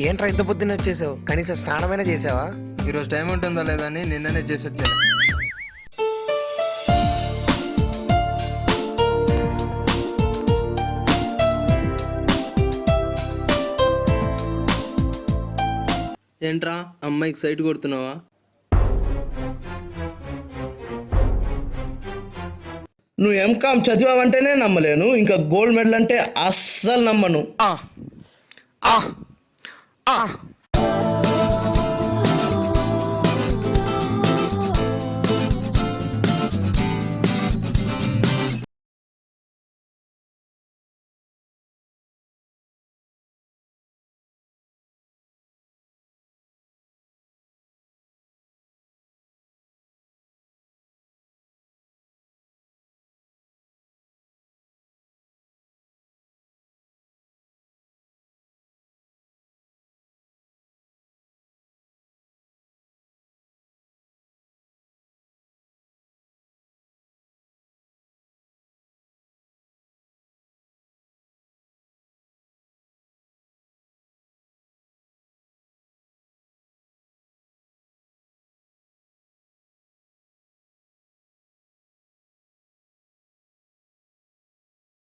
ఏంట్రా ఇంత పొద్దున్న వచ్చేసావు? కనీసం స్నానమైనా చేసావా? ఈరోజు టైం ఉంటుందా లేదా అని నిన్ననే చేసి వచ్చాను. ఏంట్రా అమ్మాయికి సైట్ కొడుతున్నావా? నువ్వు ఎంకామ్ చదివావంటేనే నమ్మలేను, ఇంకా గోల్డ్ మెడల్ అంటే అస్సలు నమ్మను. ఆ